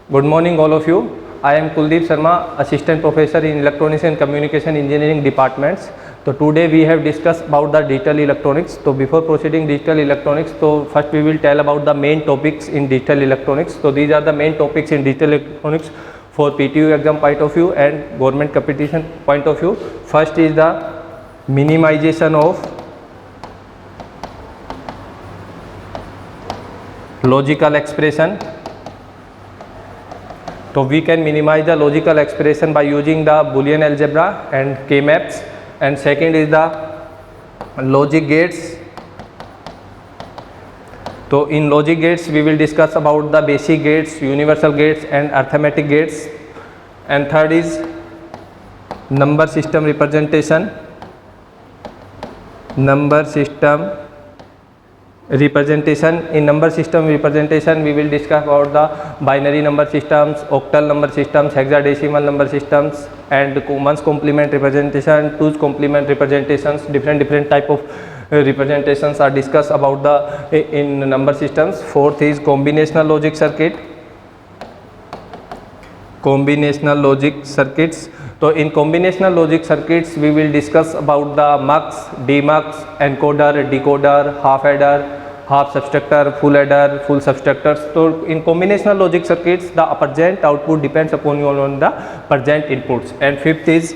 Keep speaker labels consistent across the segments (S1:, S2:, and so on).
S1: Good morning all of you. I am Kuldeep Sharma, Assistant Professor in Electronics and Communication Engineering departments. So today we have discussed about the digital electronics. So before proceeding digital electronics, so first we will tell about the main topics in digital electronics. So these are the main topics in digital electronics for PTU exam point of view and government competition point of view. First is the minimization of logical expression. So we can minimize the logical expression by using the Boolean algebra and K-maps. And second is the logic gates. So in logic gates we will discuss about the basic gates, universal gates and arithmetic gates. And third is number system representation. Number system representation. In number system representation we will discuss about the binary number systems, octal number systems, hexadecimal number systems, and ones complement representation, twos complement representations. Different type of representations are discussed about the in number systems. Fourth is combinational logic circuit. Combinational logic circuits. So in combinational logic circuits we will discuss about the mux, demux, encoder, decoder, half adder, half subtractor, full adder, full subtractors. So in combinational logic circuits the present output depends upon the present inputs. And fifth is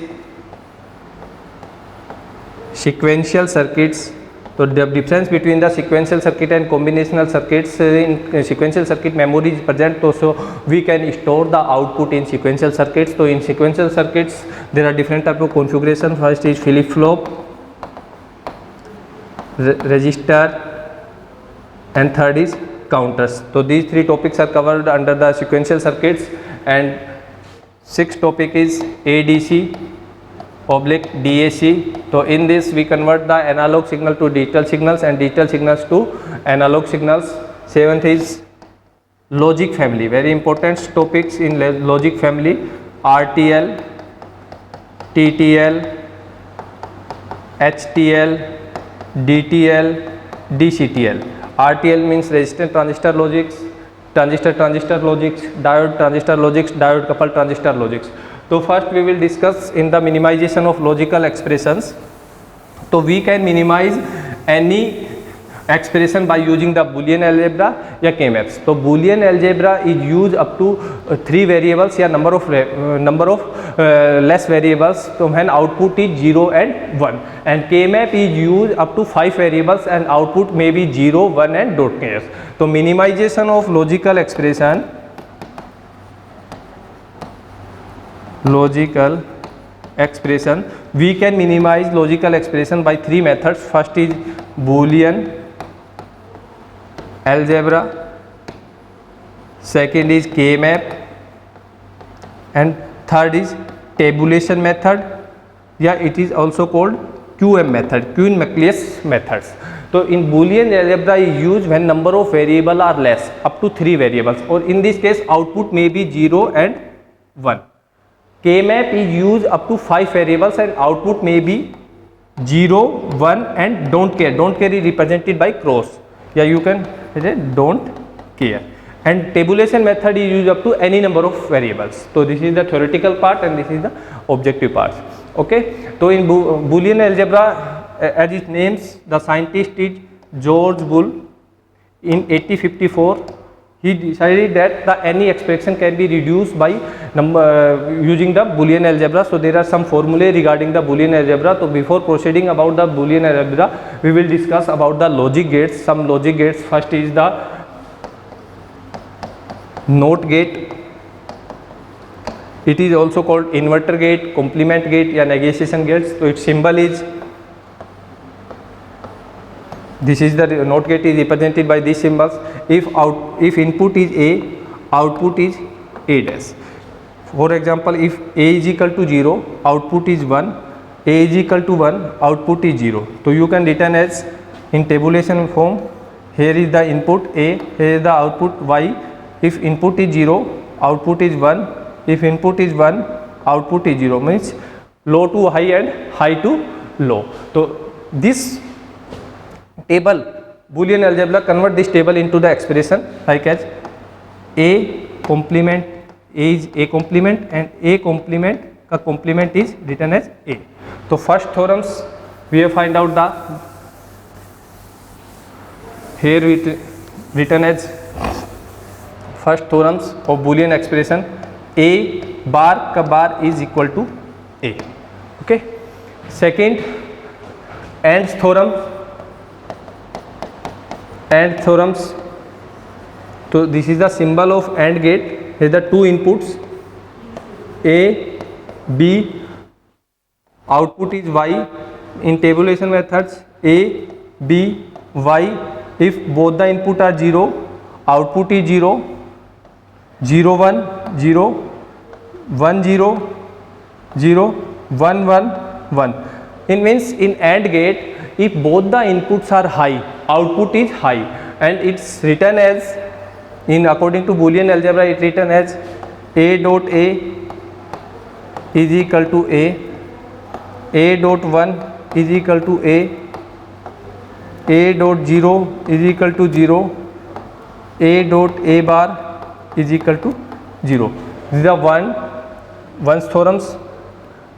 S1: sequential circuits. So the difference between the sequential circuit and combinational circuits, in sequential circuit memory is present, so we can store the output in sequential circuits. So in sequential circuits there are different type of configuration. First is flip-flop, register, and third is counters. So these three topics are covered under the sequential circuits. And sixth topic is ADC oblique DAC. So in this we convert the analog signal to digital signals and digital signals to analog signals. Seventh is logic family. Very important topics in logic family: RTL, TTL, HTL, DTL, DCTL. RTL means resistant transistor logics, transistor logics, diode transistor logics, diode coupled transistor logics. So first we will discuss in the minimization of logical expressions. So we can minimize any expression by using the Boolean algebra या K-maps. So Boolean algebra is used up to 3 variables या number of less variables. So when output is 0 and 1, and K-map is used up to 5 variables and output may be 0, 1 and don't care. So minimization of logical expression, we can minimize logical expression by 3 methods. First is Boolean algebra, second is K-map, and third is tabulation method. Yeah, it is also called QM method, Quine-Maklius methods. So in Boolean algebra is used when number of variables are less, up to 3 variables, or in this case output may be 0 and 1. K-map is used up to 5 variables and output may be 0, 1 and don't care. Don't care is represented by cross. Yeah, you can say don't care. And tabulation method is used up to any number of variables. So this is the theoretical part and this is the objective part. Okay. So in Boolean algebra, as it names, the scientist is George Boole. In 1854, he decided that any expression can be reduced by using the Boolean algebra. So there are some formulae regarding the Boolean algebra. So before proceeding about the Boolean algebra, we will discuss about the logic gates. Some logic gates. First is the NOT gate. It is also called inverter gate, complement gate, or negation gates. So its symbol is, this is the NOT gate is represented by these symbols. If input is A, output is A dash. For example, if A is equal to 0, output is 1, A is equal to 1, output is 0. So you can written as in tabulation form. Here is the input A, here is the output Y. If input is 0, output is 1. If input is 1, output is 0. Means low to high and high to low. So this table, Boolean algebra convert this table into the expression like as A complement A is A complement and A complement का complement is written as A. तो first theorems we have find out the here written as first theorems of Boolean expression a bar का bar is equal to a. Okay. Second, AND theorem. AND theorems. So this is the symbol of AND gate. Here the two inputs a b, output is y. In tabulation methods a b y, if both the input are 0, output is 0, 0 1 0, 1 0 0, 1 1 1. It means in AND gate, if both the inputs are high, output is high, and it's written as, in according to Boolean algebra, it's written as a dot a is equal to a dot 1 is equal to a dot 0 is equal to 0, a dot a bar is equal to 0. These are one's theorems,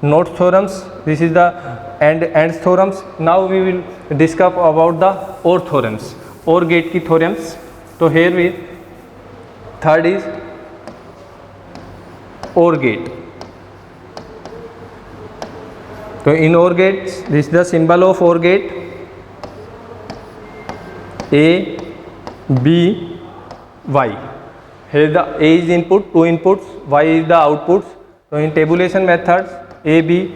S1: not theorems. This is the AND theorems. Now we will discuss about the OR theorems, OR gate की theorems. So here we third is OR gate. So in OR gates, this is the symbol of OR gate. A b y. Here the a is input, two inputs, y is the outputs. So in tabulation methods a b,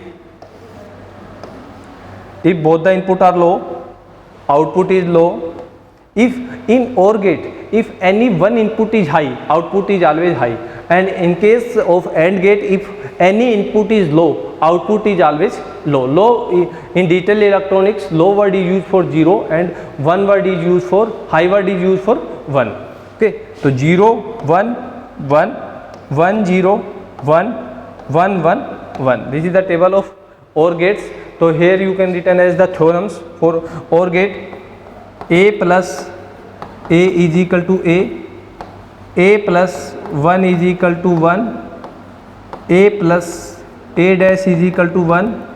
S1: if both the input are low, output is low. If in OR gate, if any one input is high, output is always high, and in case of AND gate, if any input is low, output is always low. Low in detailed electronics, low word is used for 0 and one word is used for, high word is used for 1. Okay, so 0 1 1 1 0 1 1 1 1. This is the table of OR gates. So here you can written as the theorems for OR gate. A plus a is equal to a plus 1 is equal to 1, a plus a dash is equal to 1,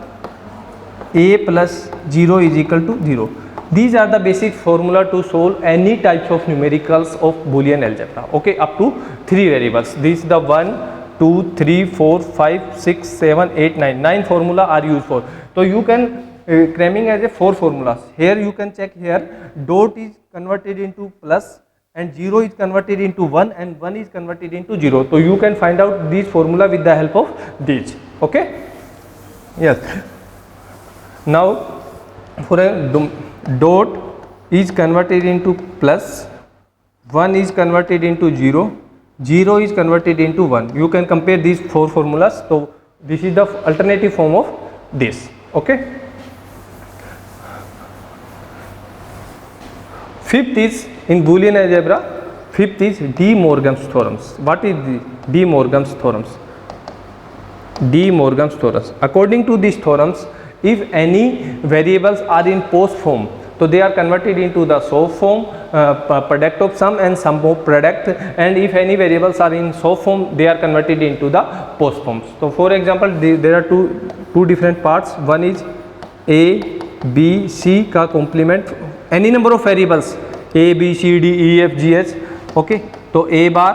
S1: a plus 0 is equal to 0. These are the basic formula to solve any types of numericals of Boolean algebra. Okay, up to 3 variables. These the 1 2 3 4 5 6 7 8 9 formula are used for. So you can cramming as a 4 formulas. Here you can check here, dot is converted into plus and 0 is converted into 1 and 1 is converted into 0. So you can find out these formula with the help of these. Okay. Yes. Now for a dot is converted into plus, 1 is converted into 0, 0 is converted into 1. You can compare these 4 formulas. So this is the alternative form of this. Okay. Fifth is in Boolean algebra, fifth is De Morgan's theorems. What is the De Morgan's theorems? De Morgan's theorems. According to these theorems, if any variables are in post form, so they are converted into the soft form, product of sum and sum of product, and if any variables are in soft form, they are converted into the post forms. So for example, there are two different parts. One is a b c का complement, any number of variables a b c d e f g h. Okay, तो a bar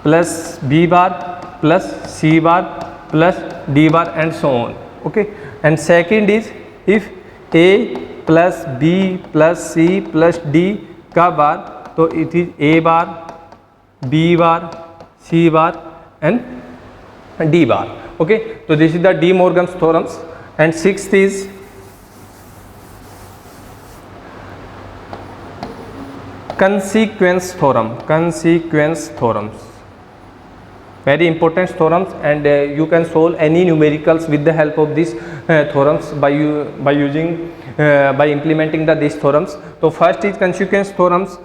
S1: plus b bar plus c bar plus d bar and so on. Okay, and second is if a plus b plus c plus d का bar, तो it is a bar, b bar, c bar and d bar. Okay, so this is the De Morgan's theorems. And sixth is consequence theorem. Consequence theorems, very important theorems, and you can solve any numericals with the help of these theorems by implementing these theorems. So first is consequence theorems.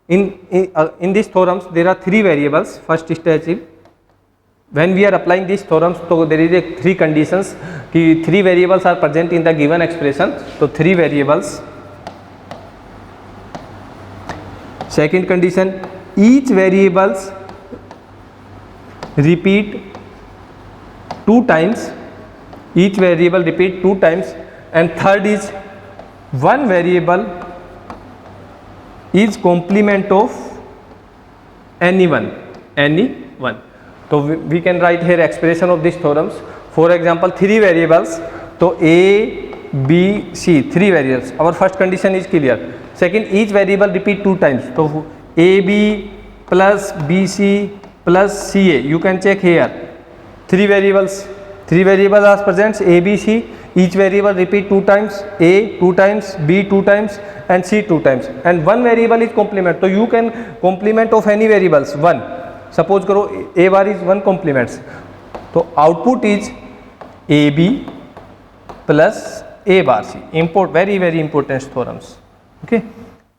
S1: In these theorems there are 3 variables. First stage, when we are applying these theorems, so there is a 3 conditions कि 3 variables are present in the given expression. So 3 variables. Second condition, each variables repeat 2 times, each variable repeat 2 times, and third is one variable is complement of anyone. So we can write here expression of these theorems. For example, 3 variables, so a, b, c, 3 variables. Our first condition is clear. Second, each variable repeat 2 times. So a b plus b c plus c a. You can check here. 3 variables are present, a, b, c. Each variable repeat 2 times, a 2 times, b 2 times, and c 2 times. And one variable is complement. So you can complement of any variables 1. Suppose करो a bar is 1 complements. So output is a b plus a bar c. Very important theorems. Okay.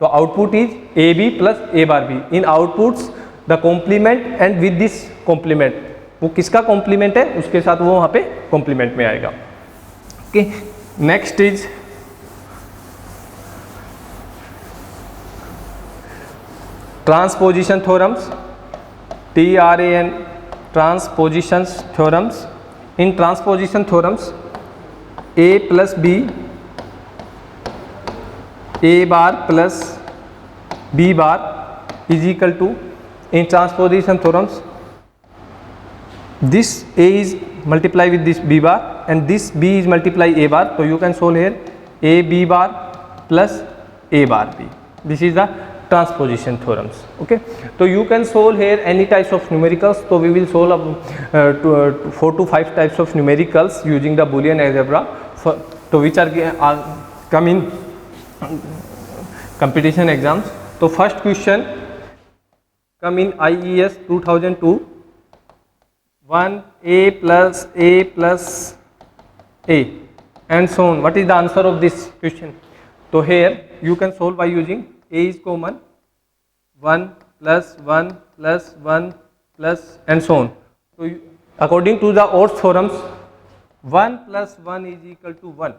S1: So output is a b plus a bar b. In outputs the complement and with this complement, वो किसका complement है उसके साथ वो वहाँ पे complement में आएगा. Okay, next is transposition theorems, TRAN, transposition theorems. In transposition theorems a plus b, a bar plus b bar is equal to, in transposition theorems this a is multiply with this b bar and this b is multiply a bar. So you can solve here a b bar plus a bar b. This is the transposition theorems. Okay, so you can solve here any types of numericals. So we will solve 4 to 5 types of numericals using the Boolean algebra, so which are come in competition exams. So first question come in IES 2002, 1 a plus a and so on. What is the answer of this question? So here you can solve by using a is common, 1 plus 1 plus 1 plus and so on. So according to the Orth theorems, 1 plus 1 is equal to 1.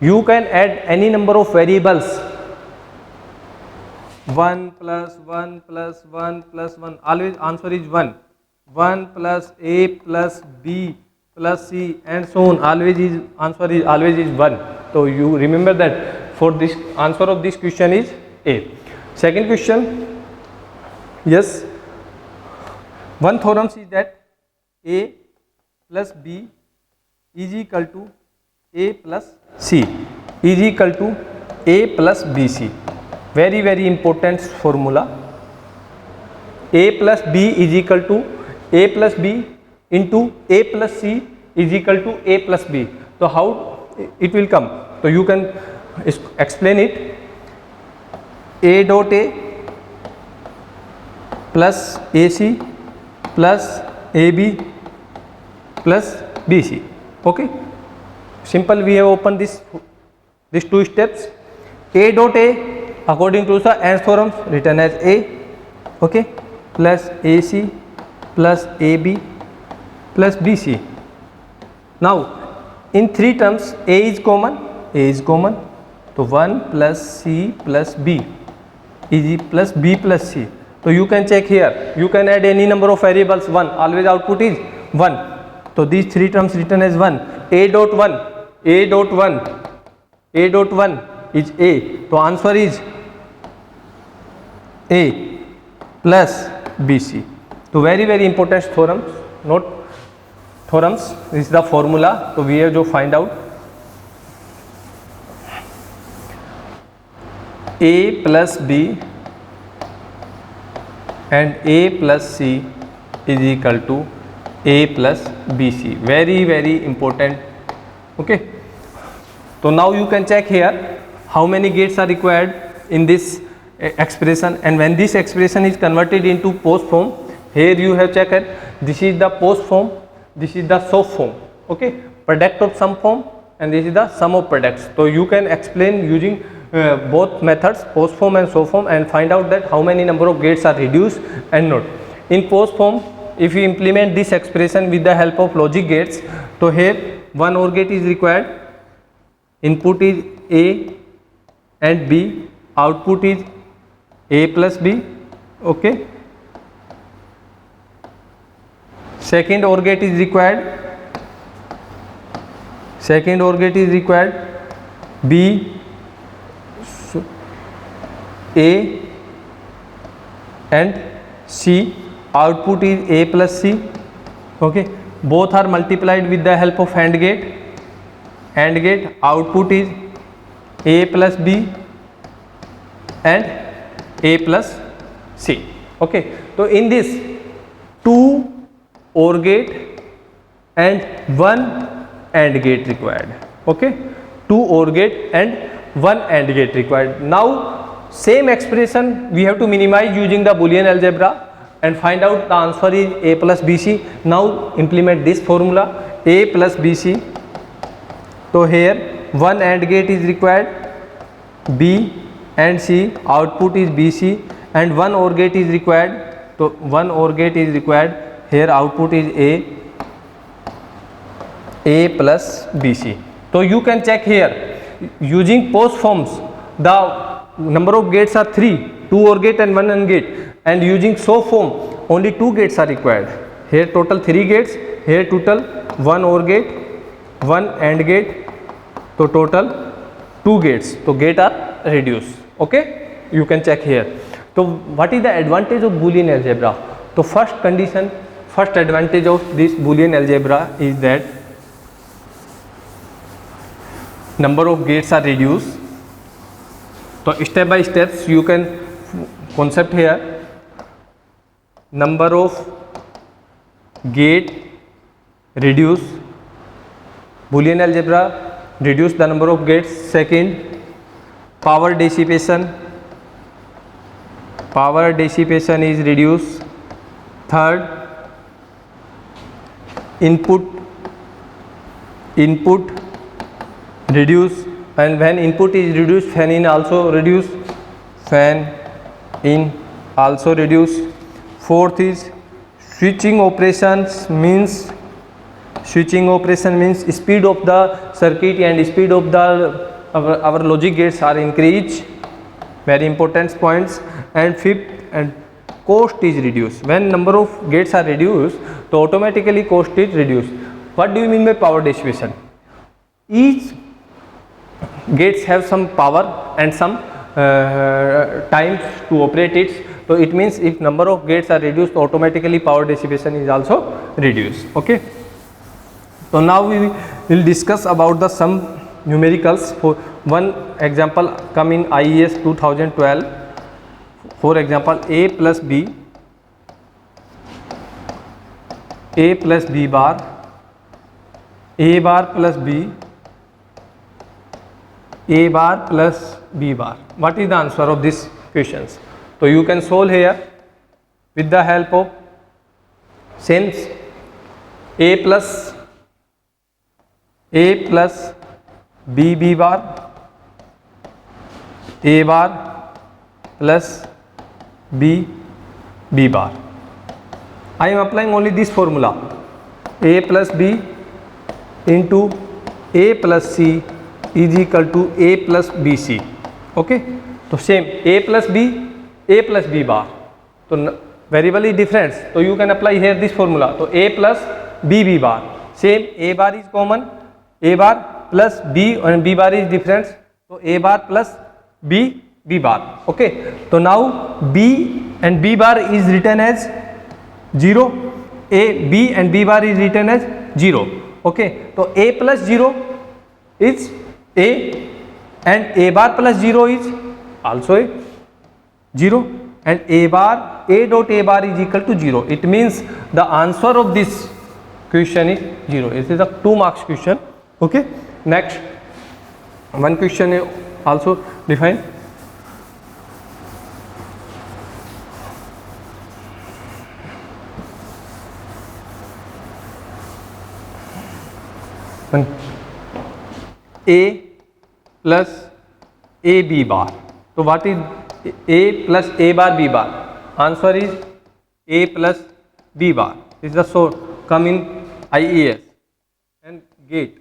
S1: You can add any number of variables, 1 plus 1 plus 1 plus 1, always answer is 1. 1 plus a plus b plus c and so on, always is answer is always is 1. So you remember that for this answer of this question is a. Second question, yes, one theorem is that a plus b is equal to a plus c is equal to a plus bc. Very important formula. A plus b is equal to a plus b into a plus c is equal to a plus b. So how it will come? So you can explain it. A dot a plus ac plus ab plus bc. Okay, simple. We have opened these 2 steps. A dot a according to the Nth theorem written as a, okay, plus ac plus AB plus BC. Now in 3 terms A is common, so 1 plus C plus B is plus B plus C. So you can check here, you can add any number of variables 1, always output is 1. So these 3 terms written as 1. A dot 1 is A, so answer is A plus BC. तो very important theorems, not theorems, this is the formula. So we have to find out a plus b and a plus c is equal to a plus bc. Very important. Okay, so now you can check here how many gates are required in this expression, and when this expression is converted into post form, here you have checked this is the post form, this is the SOP form. Okay, product of sum form, and this is the sum of products. So you can explain using both methods, post form and SOP form, and find out that how many number of gates are reduced and not. In post form, if you implement this expression with the help of logic gates, so here one OR gate is required. Input is A and B, output is A plus B. Okay, second OR gate is required, second OR gate is required, B, A and C, output is A plus C. Okay, both are multiplied with the help of AND gate. AND gate output is A plus B and A plus C. Okay, so in this 2 OR gate and 1 AND gate required. Okay, 2 OR gate and 1 AND gate required. Now same expression we have to minimize using the Boolean algebra and find out the answer is A plus BC. Now implement this formula, A plus BC. So here 1 AND gate is required, B and C, output is BC, and 1 OR gate is required. So 1 OR gate is required, here output is A plus BC. So you can check here using post forms, the number of gates are 3, 2 OR gate and 1 AND gate, and using SO form only 2 gates are required. Here total 3 gates, here total 1 OR gate, 1 AND gate, so total 2 gates. So gate are reduced. Okay, you can check here. So what is the advantage of Boolean algebra? So first condition, first advantage of this Boolean algebra is that number of gates are reduced. So step by steps you can concept here, number of gate reduce, Boolean algebra reduce the number of gates. Second, power dissipation is reduced. Third, input reduce, and when input is reduced, fan in also reduce, Fourth is switching operation means speed of the circuit and speed of the our logic gates are increased, very important points. And fifth, and cost is reduced. When number of gates are reduced, so automatically cost is reduced. What do you mean by power dissipation? Each gates have some power and some times to operate it. So it means if number of gates are reduced, automatically power dissipation is also reduced. Okay. So now we will discuss about the some numericals. For one example come in IES 2012. For example, A plus B bar, A bar plus B, A bar plus B bar. What is the answer of these questions? So you can solve here with the help of since A plus B bar, A bar plus B bar. I am applying only this formula, A plus B into A plus C is equal to A plus BC. Okay, so same A plus B bar. So variable is different, so you can apply here this formula. So A plus B bar, same A bar is common, A bar plus B and B bar is different, so A bar plus B bar. Okay, so now B and B bar is written as 0, B and B bar is written as 0. Okay, so A plus 0 is A and A bar plus 0 is also a 0, and A dot A bar is equal to 0. It means the answer of this question is 0. It is a 2 marks question. Okay, next one question is also defined. A plus AB bar. So what is A plus A bar B bar? Answer is A plus B bar. This is the so come in IES and GATE.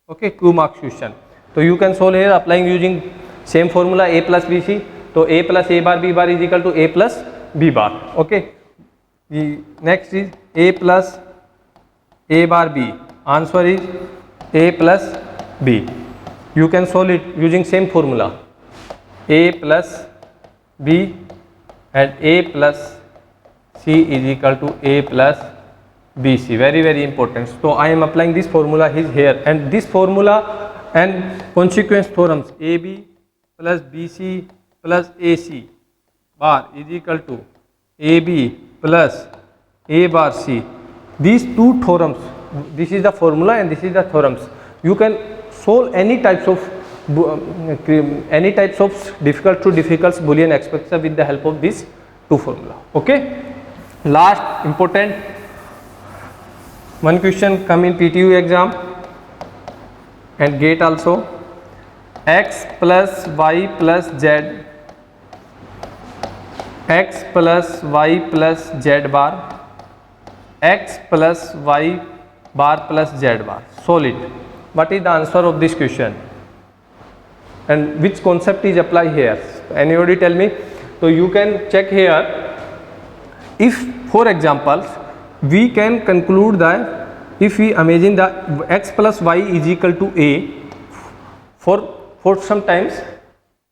S1: Okay, 2 marks question. So you can solve here applying using same formula A plus BC. So A plus A bar B bar is equal to A plus B bar. Okay. The next is A plus A bar B. Answer is A plus B. You can solve it using same formula. A plus B and A plus C is equal to A plus BC. Very important. So I am applying this formula is here, and this formula and consequence theorems AB plus BC plus AC bar is equal to AB plus A bar C. These two theorems, this is the formula and this is the theorems. You can solve any types of difficult to difficult Boolean expression with the help of this two formula. Okay. Last important one question come in PTU exam and GATE also. X plus Y plus Z, X plus Y plus Z bar, X plus Y bar plus Z bar. Solve it. What is the answer of this question and which concept is applied here? Anybody tell me? So you can check here. If for example we can conclude that if we imagine the x plus y is equal to a for some times,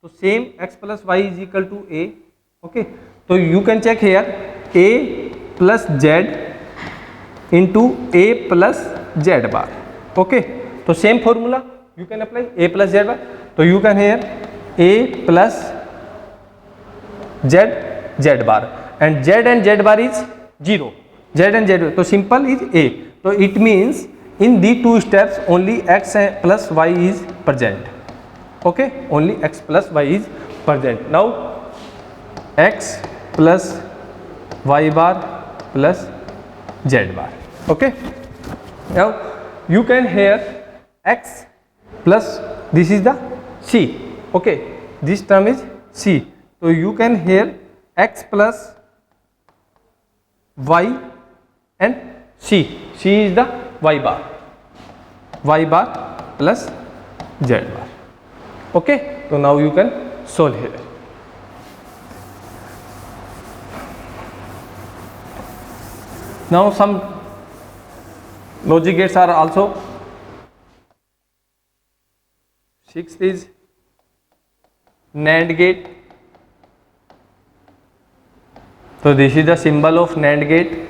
S1: so same x plus y is equal to a. Okay, so you can check here a plus z into a plus z bar. Okay, so same formula you can apply a plus z bar. So you can here a plus z bar. And z bar is 0. Z and z, so simple is A. So it means in the two steps only x plus y is present. Okay, only x plus y is present. Now x plus y bar plus z bar. Okay. Now you can here x plus this is the c. Okay, this term is c. So you can here x plus y and c. C is the y bar plus z bar. Okay, so now you can solve here. Now some logic gates are also. Sixth is NAND gate. So this is the symbol of NAND gate.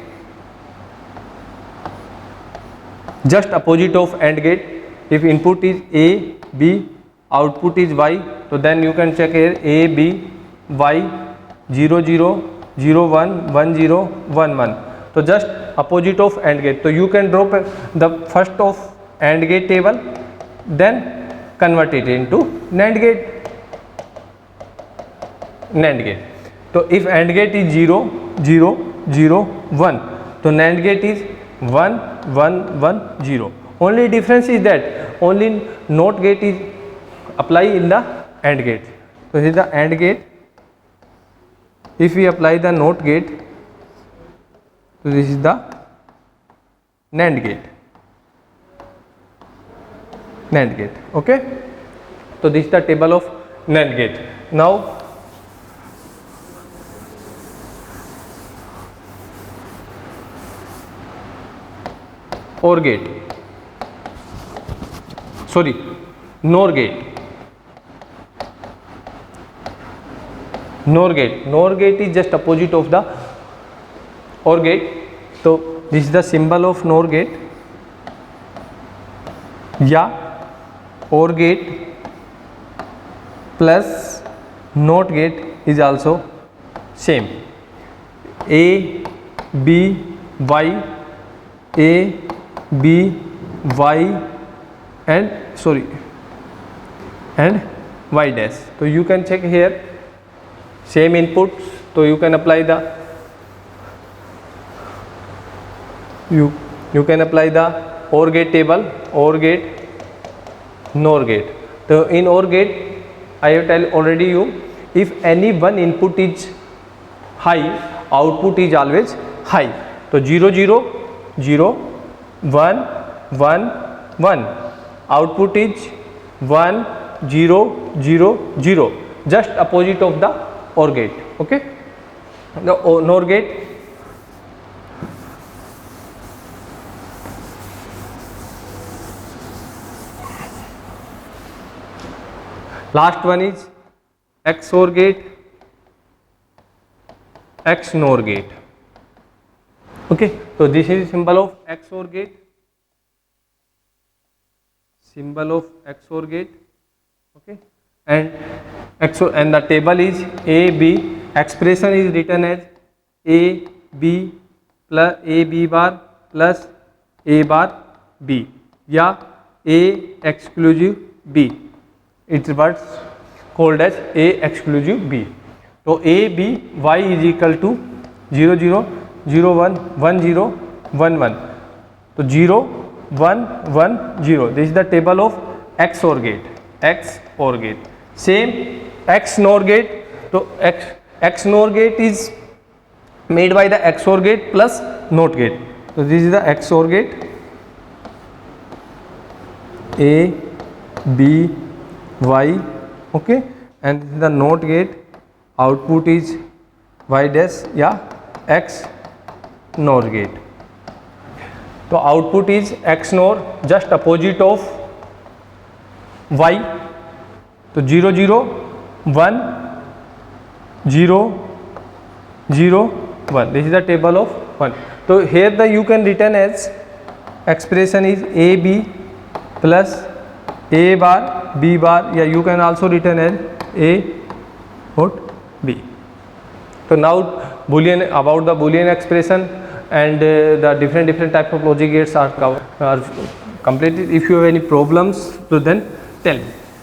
S1: Just opposite of AND gate. If input is A, B, output is Y, so then you can check here A, B, Y, 0, 0, 0, 1, 1, 0, 1, 1. So just opposite of AND gate. So you can drop the first of AND gate table, then convert it into NAND gate. So if AND gate is 0, 0, 0, 1, so NAND gate is 1, 1, 1, 0. Only difference is that only NOT gate is apply in the AND gate. So this is the AND gate. If we apply the NOT gate, so this is the NAND gate. Okay. So this is the table of NAND gate. Now OR gate, sorry, NOR gate. NOR gate is just opposite of the OR gate. So this is the symbol of NOR gate. Yeah, OR gate plus NOT gate is also same. A, B, Y, A, B, Y and Y dash. So you can check here same inputs, so you can apply the you can apply the OR gate table, OR gate, NOR gate. So in OR gate I have tell already you, if any one input is high, output is always high. So 0, 0, 0, 1, 1, 1, output is 1, 0, 0, 0, just opposite of the OR gate. Okay, the NOR gate, Last one is XOR gate, XNOR gate. Okay, so this is symbol of XOR gate. Symbol of XOR gate. Okay, and XOR, and the table is A B. Expression is written as A B plus A B bar plus A bar B, या A exclusive B. It's what's called as A exclusive B. तो A B Y is equal to 0 0 0 1 1 0 1 1. तो 0 1 1 0. This is the table of XOR gate. XOR gate. Same XNOR gate. So XNOR gate is made by the XOR gate plus NOT gate. So this is the XOR gate. A B Y, okay, and this is the NOT gate. Output is Y dash या X NOR gate. तो output is X NOR, just opposite of Y. तो 0 0 1 0 0 1. This is the table of 1. So here the you can written as expression is A B plus A bar B bar, या you can also written as A what B. So now Boolean, about the Boolean expression and the different types of logic gates are completed. If you have any problems, so then tell me.